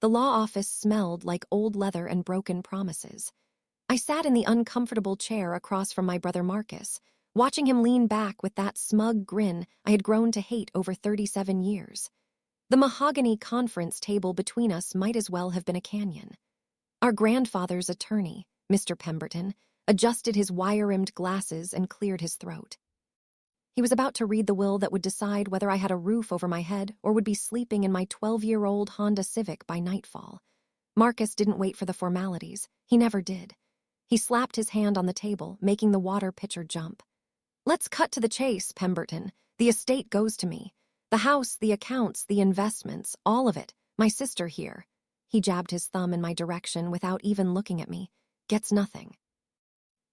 The law office smelled like old leather and broken promises. I sat in the uncomfortable chair across from my brother Marcus, watching him lean back with that smug grin I had grown to hate over 37 years. The mahogany conference table between us might as well have been a canyon. Our grandfather's attorney, Mr. Pemberton, adjusted his wire-rimmed glasses and cleared his throat. He was about to read the will that would decide whether I had a roof over my head or would be sleeping in my 12-year-old Honda Civic by nightfall. Marcus didn't wait for the formalities. He never did. He slapped his hand on the table, making the water pitcher jump. "Let's cut to the chase, Pemberton. The estate goes to me. The house, the accounts, the investments, all of it. My sister here." He jabbed his thumb in my direction without even looking at me. "Gets nothing."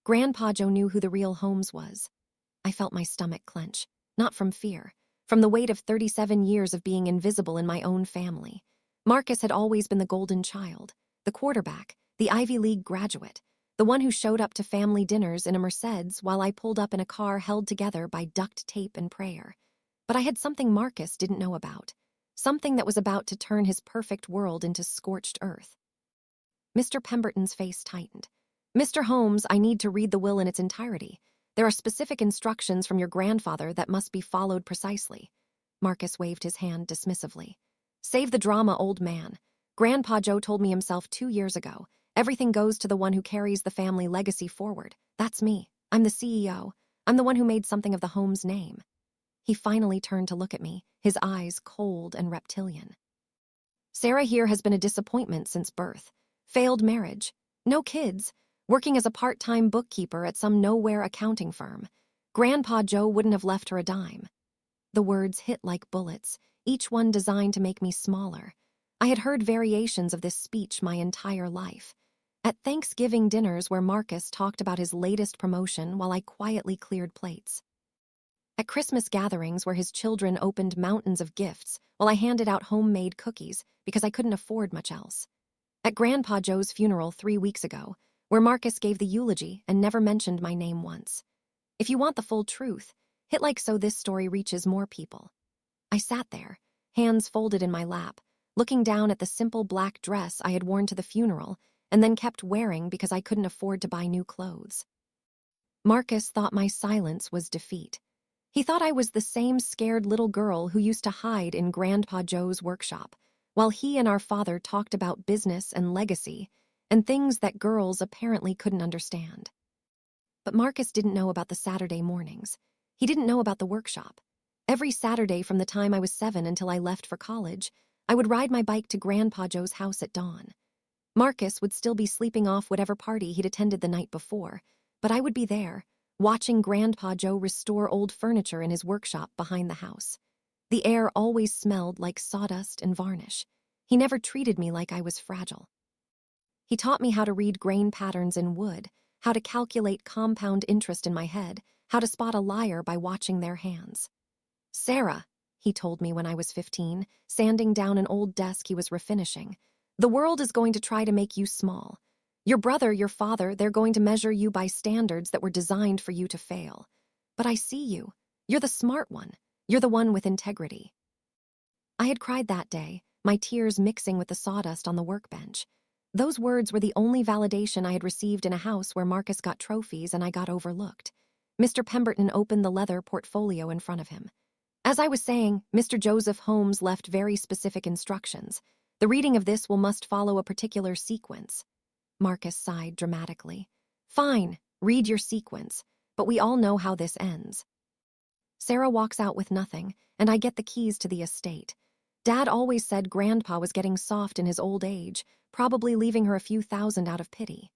Grandpa Joe knew who the real Holmes was. I felt my stomach clench, not from fear, from the weight of 37 years of being invisible in my own family. Marcus had always been the golden child, the quarterback, the Ivy League graduate, the one who showed up to family dinners in a Mercedes while I pulled up in a car held together by duct tape and prayer. But I had something Marcus didn't know about, something that was about to turn his perfect world into scorched earth. Mr. Pemberton's face tightened. "Mr. Holmes, I need to read the will in its entirety. There are specific instructions from your grandfather that must be followed precisely." Marcus waved his hand dismissively. "Save the drama, old man. Grandpa Joe told me himself 2 years ago. Everything goes to the one who carries the family legacy forward. That's me. I'm the CEO. I'm the one who made something of the Holmes name." He finally turned to look at me, his eyes cold and reptilian. "Sarah here has been a disappointment since birth. Failed marriage. No kids. Working as a part-time bookkeeper at some nowhere accounting firm. Grandpa Joe wouldn't have left her a dime." The words hit like bullets, each one designed to make me smaller. I had heard variations of this speech my entire life. At Thanksgiving dinners where Marcus talked about his latest promotion while I quietly cleared plates. At Christmas gatherings where his children opened mountains of gifts while I handed out homemade cookies because I couldn't afford much else. At Grandpa Joe's funeral 3 weeks ago, where Marcus gave the eulogy and never mentioned my name once. If you want the full truth, hit like so this story reaches more people. I sat there, hands folded in my lap, looking down at the simple black dress I had worn to the funeral and then kept wearing because I couldn't afford to buy new clothes. Marcus thought my silence was defeat. He thought I was the same scared little girl who used to hide in Grandpa Joe's workshop, while he and our father talked about business and legacy and things that girls apparently couldn't understand. But Marcus didn't know about the Saturday mornings. He didn't know about the workshop. Every Saturday from the time I was 7 until I left for college, I would ride my bike to Grandpa Joe's house at dawn. Marcus would still be sleeping off whatever party he'd attended the night before, but I would be there, watching Grandpa Joe restore old furniture in his workshop behind the house. The air always smelled like sawdust and varnish. He never treated me like I was fragile. He taught me how to read grain patterns in wood, how to calculate compound interest in my head, how to spot a liar by watching their hands. "Sarah," he told me when I was 15, sanding down an old desk he was refinishing, "the world is going to try to make you small. Your brother, your father, they're going to measure you by standards that were designed for you to fail. But I see you. You're the smart one. You're the one with integrity." I had cried that day, my tears mixing with the sawdust on the workbench. Those words were the only validation I had received in a house where Marcus got trophies and I got overlooked. Mr. Pemberton opened the leather portfolio in front of him. As I was saying, Mr. Joseph Holmes left very specific instructions. The reading of this will must follow a particular sequence. Marcus sighed dramatically. "Fine, read your sequence, but we all know how this ends." Sarah walks out with nothing, and I get the keys to the estate. Dad always said Grandpa was getting soft in his old age, probably leaving her a few thousand out of pity.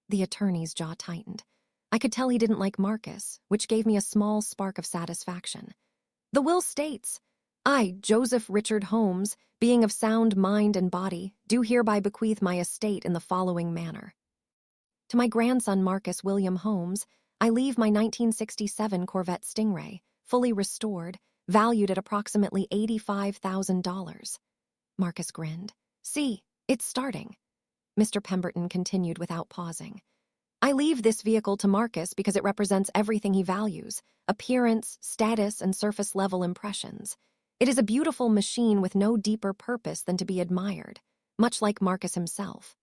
The attorney's jaw tightened. I could tell he didn't like Marcus, which gave me a small spark of satisfaction. The will states, "I, Joseph Richard Holmes, being of sound mind and body, do hereby bequeath my estate in the following manner. To my grandson Marcus William Holmes, I leave my 1967 Corvette Stingray, fully restored, valued at approximately $85,000. Marcus grinned. "See, it's starting." Mr. Pemberton continued without pausing. "I leave this vehicle to Marcus because it represents everything he values, appearance, status, and surface-level impressions. It is a beautiful machine with no deeper purpose than to be admired. much like Marcus himself.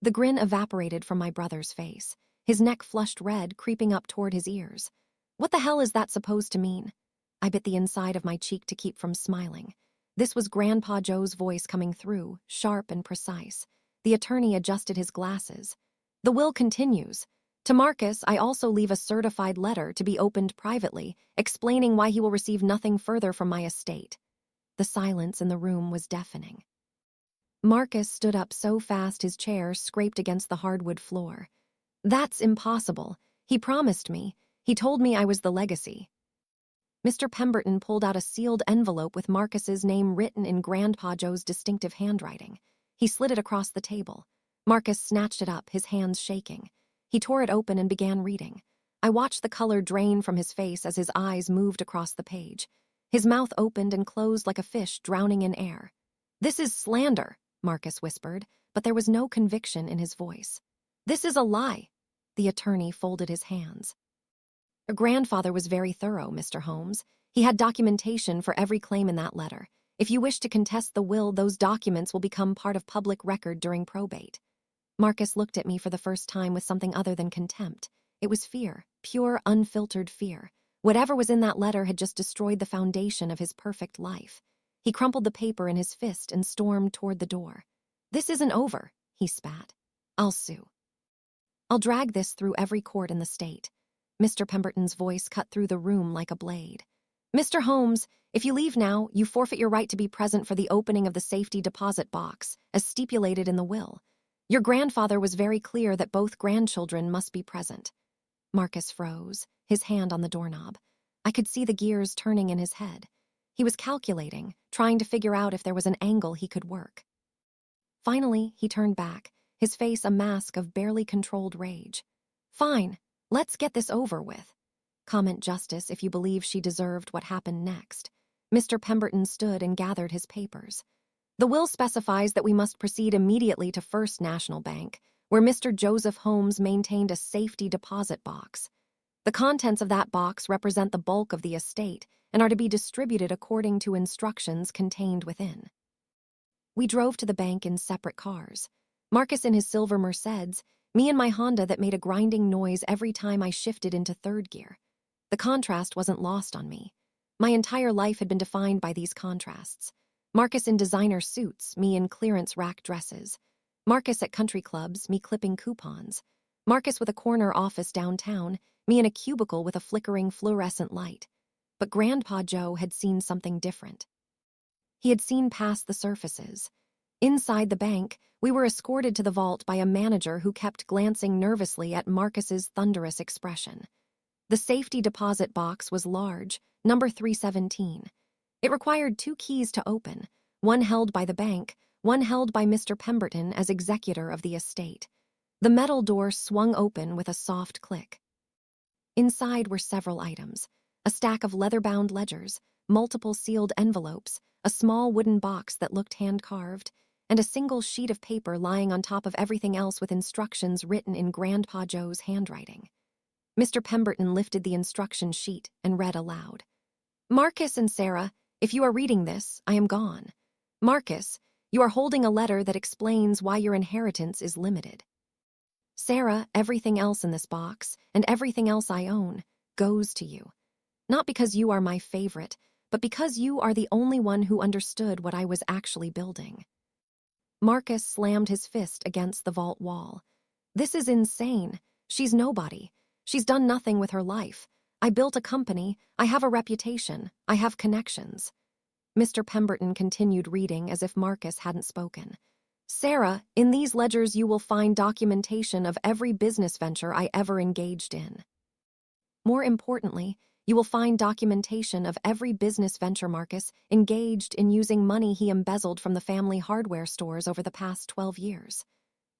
The grin evaporated from my brother's face, his neck flushed red, creeping up toward his ears. What the hell is that supposed to mean? I bit the inside of my cheek to keep from smiling. This was Grandpa Joe's voice coming through, sharp and precise. The attorney adjusted his glasses. The will continues. To Marcus, I also leave a certified letter to be opened privately, explaining why he will receive nothing further from my estate. The silence in the room was deafening. Marcus stood up so fast his chair scraped against the hardwood floor. That's impossible. He promised me. He told me I was the legacy. Mr. Pemberton pulled out a sealed envelope with Marcus's name written in Grandpa Joe's distinctive handwriting. He slid it across the table. Marcus snatched it up, his hands shaking. He tore it open and began reading. I watched the color drain from his face as his eyes moved across the page. His mouth opened and closed like a fish drowning in air. "This is slander," Marcus whispered, but there was no conviction in his voice. "This is a lie." The attorney folded his hands. "Your grandfather was very thorough, Mr. Holmes. He had documentation for every claim in that letter. If you wish to contest the will, those documents will become part of public record during probate." Marcus looked at me for the first time with something other than contempt. It was fear, pure, unfiltered fear. Whatever was in that letter had just destroyed the foundation of his perfect life. He crumpled the paper in his fist and stormed toward the door. "This isn't over," he spat. "I'll sue. I'll drag this through every court in the state." Mr. Pemberton's voice cut through the room like a blade. "Mr. Holmes, if you leave now, you forfeit your right to be present for the opening of the safety deposit box, as stipulated in the will. Your grandfather was very clear that both grandchildren must be present." Marcus froze, his hand on the doorknob. I could see the gears turning in his head. He was calculating, trying to figure out if there was an angle he could work. Finally, he turned back, his face a mask of barely controlled rage. "Fine, let's get this over with. Comment justice if you believe she deserved what happened next." Mr. Pemberton stood and gathered his papers. "The will specifies that we must proceed immediately to First National Bank, where Mr. Joseph Holmes maintained a safety deposit box. The contents of that box represent the bulk of the estate and are to be distributed according to instructions contained within." We drove to the bank in separate cars. Marcus in his silver Mercedes, me in my Honda that made a grinding noise every time I shifted into third gear. The contrast wasn't lost on me. My entire life had been defined by these contrasts. Marcus in designer suits, me in clearance rack dresses. Marcus at country clubs, me clipping coupons. Marcus with a corner office downtown, me in a cubicle with a flickering fluorescent light. But Grandpa Joe had seen something different. He had seen past the surfaces. Inside the bank, we were escorted to the vault by a manager who kept glancing nervously at Marcus's thunderous expression. The safety deposit box was large, number 317. It required 2 keys to open, one held by the bank, one held by Mr. Pemberton as executor of the estate. The metal door swung open with a soft click. Inside were several items: a stack of leather-bound ledgers, multiple sealed envelopes, a small wooden box that looked hand-carved, and a single sheet of paper lying on top of everything else with instructions written in Grandpa Joe's handwriting. Mr. Pemberton lifted the instruction sheet and read aloud. "Marcus and Sarah, if you are reading this, I am gone. Marcus, you are holding a letter that explains why your inheritance is limited. Sarah, everything else in this box, and everything else I own, goes to you. Not because you are my favorite, but because you are the only one who understood what I was actually building." Marcus slammed his fist against the vault wall. "This is insane. She's nobody. She's done nothing with her life. I built a company. I have a reputation. I have connections." Mr. Pemberton continued reading as if Marcus hadn't spoken. "Sarah, in these ledgers you will find documentation of every business venture I ever engaged in. More importantly, you will find documentation of every business venture Marcus engaged in using money he embezzled from the family hardware stores over the past 12 years.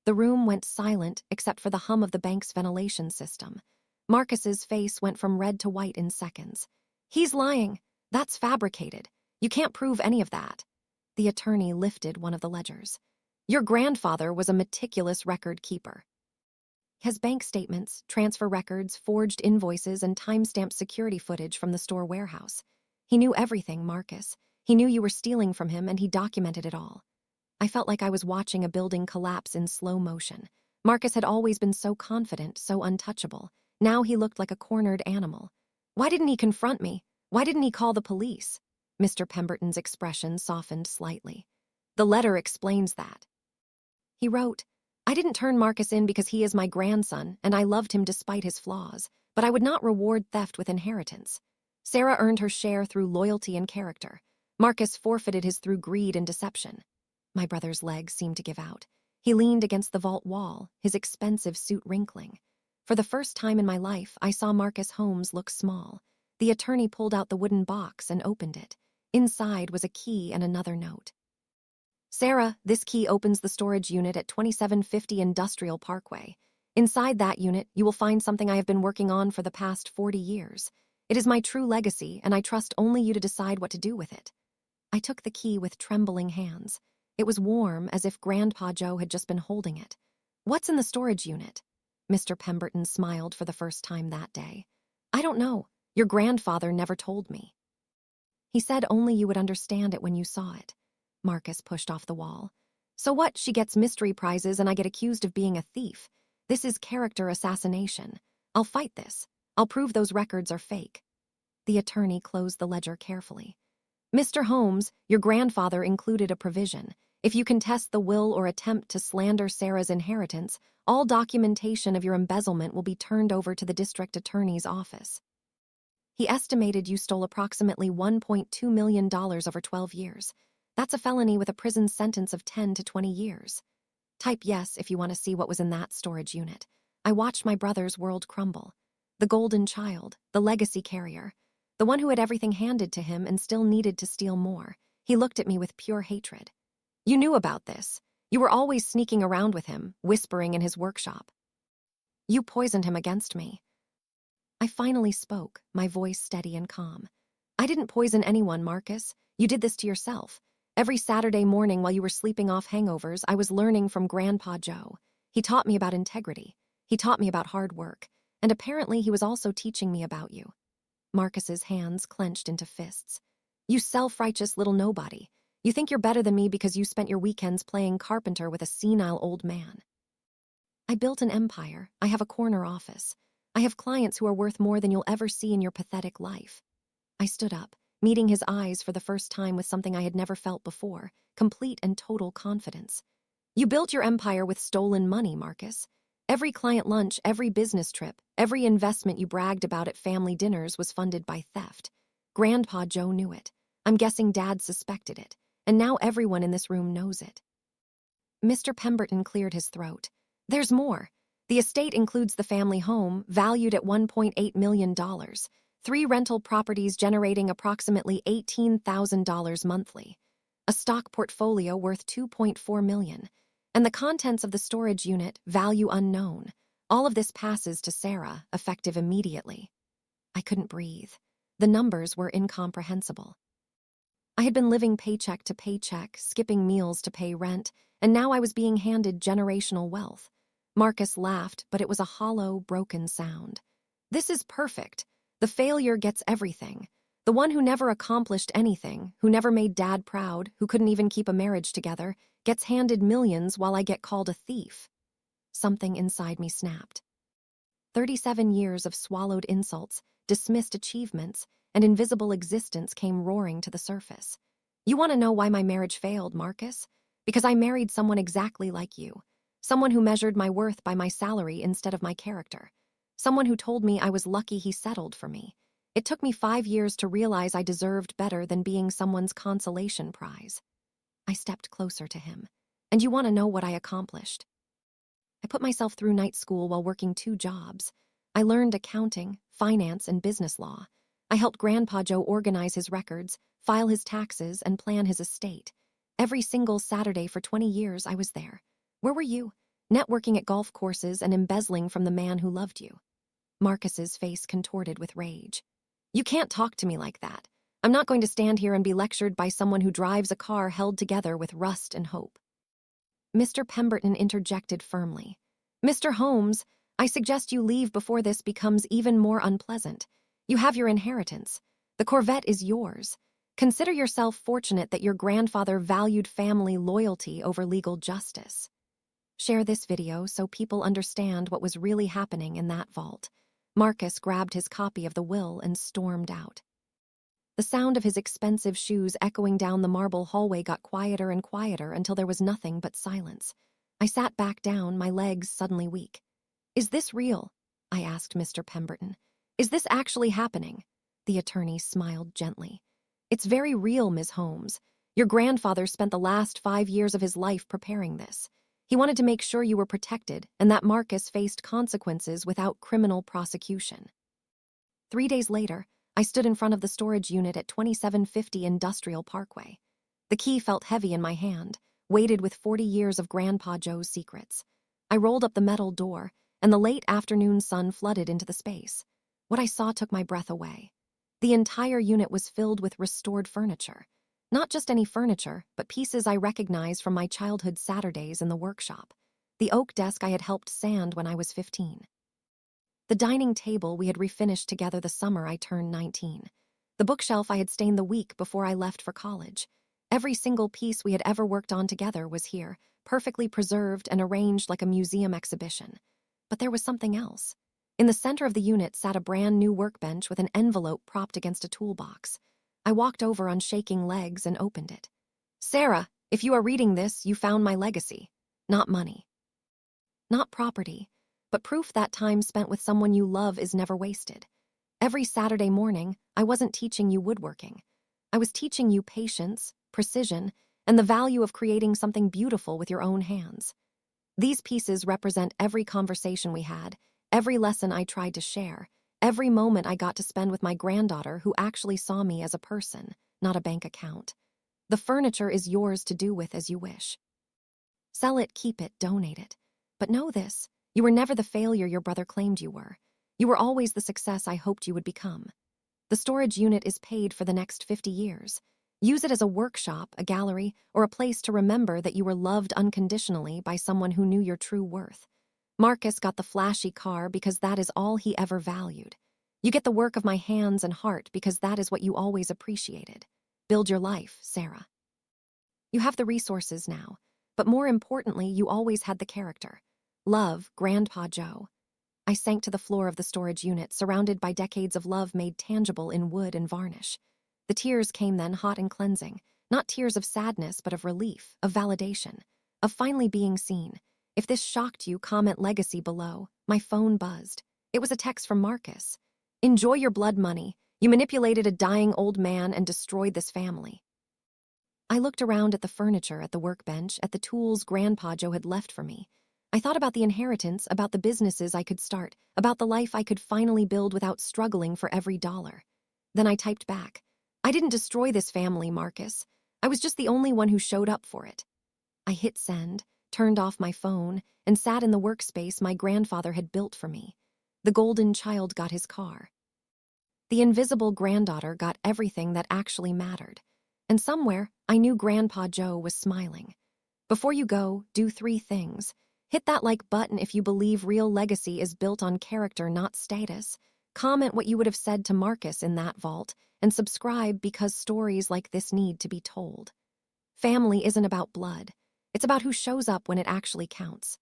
The room went silent except for the hum of the bank's ventilation system. Marcus's face went from red to white in seconds. "He's lying. That's fabricated. You can't prove any of that." The attorney lifted one of the ledgers. "Your grandfather was a meticulous record keeper. Has bank statements, transfer records, forged invoices, and time-stamped security footage from the store warehouse. He knew everything, Marcus. He knew you were stealing from him, and he documented it all." I felt like I was watching a building collapse in slow motion. Marcus had always been so confident, so untouchable. Now he looked like a cornered animal. Why didn't he confront me? Why didn't he call the police? Mr. Pemberton's expression softened slightly. The letter explains that. He wrote, I didn't turn Marcus in because he is my grandson, and I loved him despite his flaws, but I would not reward theft with inheritance. Sarah earned her share through loyalty and character. Marcus forfeited his through greed and deception. My brother's legs seemed to give out. He leaned against the vault wall, his expensive suit wrinkling. For the first time in my life, I saw Marcus Holmes look small. The attorney pulled out the wooden box and opened it. Inside was a key and another note. Sarah, this key opens the storage unit at 2750 Industrial Parkway. Inside that unit, you will find something I have been working on for the past 40 years. It is my true legacy, and I trust only you to decide what to do with it. I took the key with trembling hands. It was warm, as if Grandpa Joe had just been holding it. What's in the storage unit? Mr. Pemberton smiled for the first time that day. I don't know. Your grandfather never told me. He said only you would understand it when you saw it. Marcus pushed off the wall. So what? She gets mystery prizes and I get accused of being a thief. This is character assassination. I'll fight this. I'll prove those records are fake. The attorney closed the ledger carefully. Mr. Holmes, your grandfather included a provision. If you contest the will or attempt to slander Sarah's inheritance, all documentation of your embezzlement will be turned over to the district attorney's office. He estimated you stole approximately $1.2 million over 12 years. That's a felony with a prison sentence of 10 to 20 years. Type yes if you want to see what was in that storage unit. I watched my brother's world crumble. The golden child, the legacy carrier, the one who had everything handed to him and still needed to steal more. He looked at me with pure hatred. You knew about this. You were always sneaking around with him, whispering in his workshop. You poisoned him against me. I finally spoke, my voice steady and calm. I didn't poison anyone, Marcus. You did this to yourself. Every Saturday morning while you were sleeping off hangovers, I was learning from Grandpa Joe. He taught me about integrity. He taught me about hard work. And apparently he was also teaching me about you. Marcus's hands clenched into fists. You self-righteous little nobody. You think you're better than me because you spent your weekends playing carpenter with a senile old man. I built an empire. I have a corner office. I have clients who are worth more than you'll ever see in your pathetic life. I stood up, meeting his eyes for the first time with something I had never felt before, complete and total confidence. You built your empire with stolen money, Marcus. Every client lunch, every business trip, every investment you bragged about at family dinners was funded by theft. Grandpa Joe knew it. I'm guessing Dad suspected it. And now everyone in this room knows it. Mr. Pemberton cleared his throat. There's more. The estate includes the family home, valued at $1.8 million, 3 rental properties generating approximately $18,000 monthly, a stock portfolio worth $2.4 million, and the contents of the storage unit, value unknown. All of this passes to Sarah, effective immediately. I couldn't breathe. The numbers were incomprehensible. I had been living paycheck to paycheck, skipping meals to pay rent, and now I was being handed generational wealth. Marcus laughed, but it was a hollow, broken sound. This is perfect. The failure gets everything. The one who never accomplished anything, who never made Dad proud, who couldn't even keep a marriage together, gets handed millions while I get called a thief. Something inside me snapped. 37 years of swallowed insults, dismissed achievements, and invisible existence came roaring to the surface. You want to know why my marriage failed, Marcus? Because I married someone exactly like you. Someone who measured my worth by my salary instead of my character. Someone who told me I was lucky he settled for me. It took me 5 years to realize I deserved better than being someone's consolation prize. I stepped closer to him. And you want to know what I accomplished? I put myself through night school while working 2 jobs. I learned accounting, finance, and business law. I helped Grandpa Joe organize his records, file his taxes, and plan his estate. Every single Saturday for 20 years I was there. Where were you? Networking at golf courses and embezzling from the man who loved you. Marcus's face contorted with rage. You can't talk to me like that. I'm not going to stand here and be lectured by someone who drives a car held together with rust and hope. Mr. Pemberton interjected firmly. Mr. Holmes, I suggest you leave before this becomes even more unpleasant. You have your inheritance. The Corvette is yours. Consider yourself fortunate that your grandfather valued family loyalty over legal justice. Share this video so people understand what was really happening in that vault. Marcus grabbed his copy of the will and stormed out. The sound of his expensive shoes echoing down the marble hallway got quieter and quieter until there was nothing but silence. I sat back down, my legs suddenly weak. "Is this real?" I asked Mr. Pemberton. "Is this actually happening?" The attorney smiled gently. "It's very real, Ms. Holmes. Your grandfather spent the last 5 years of his life preparing this. He wanted to make sure you were protected and that Marcus faced consequences without criminal prosecution." 3 days later, I stood in front of the storage unit at 2750 Industrial Parkway. The key felt heavy in my hand, weighted with 40 years of Grandpa Joe's secrets. I rolled up the metal door, and the late afternoon sun flooded into the space. What I saw took my breath away. The entire unit was filled with restored furniture. Not just any furniture, but pieces I recognized from my childhood Saturdays in the workshop. The oak desk I had helped sand when I was 15. The dining table we had refinished together the summer I turned 19. The bookshelf I had stained the week before I left for college. Every single piece we had ever worked on together was here, perfectly preserved and arranged like a museum exhibition. But there was something else. In the center of the unit sat a brand new workbench with an envelope propped against a toolbox. I walked over on shaking legs and opened it. "Sarah, if you are reading this, you found my legacy. Not money. Not property, but proof that time spent with someone you love is never wasted. Every Saturday morning, I wasn't teaching you woodworking. I was teaching you patience, precision, and the value of creating something beautiful with your own hands. These pieces represent every conversation we had, every lesson I tried to share, every moment I got to spend with my granddaughter who actually saw me as a person, not a bank account. The furniture is yours to do with as you wish. Sell it, keep it, donate it. But know this, you were never the failure your brother claimed you were. You were always the success I hoped you would become. The storage unit is paid for the next 50 years. Use it as a workshop, a gallery, or a place to remember that you were loved unconditionally by someone who knew your true worth. Marcus got the flashy car because that is all he ever valued. You get the work of my hands and heart because that is what you always appreciated. Build your life, Sarah. You have the resources now, but more importantly, you always had the character. Love, Grandpa Joe. I sank to the floor of the storage unit, surrounded by decades of love made tangible in wood and varnish. The tears came then, hot and cleansing, not tears of sadness, but of relief, of validation, of finally being seen. If this shocked you, comment legacy below. My phone buzzed. It was a text from Marcus. "Enjoy your blood money. You manipulated a dying old man and destroyed this family." I looked around at the furniture, at the workbench, at the tools Grandpa Joe had left for me. I thought about the inheritance, about the businesses I could start, about the life I could finally build without struggling for every dollar. Then I typed back. "I didn't destroy this family, Marcus. I was just the only one who showed up for it." I hit send, turned off my phone, and sat in the workspace my grandfather had built for me. The golden child got his car. The invisible granddaughter got everything that actually mattered. And somewhere, I knew Grandpa Joe was smiling. Before you go, do 3 things. Hit that like button if you believe real legacy is built on character, not status. Comment what you would have said to Marcus in that vault, and subscribe because stories like this need to be told. Family isn't about blood. It's about who shows up when it actually counts.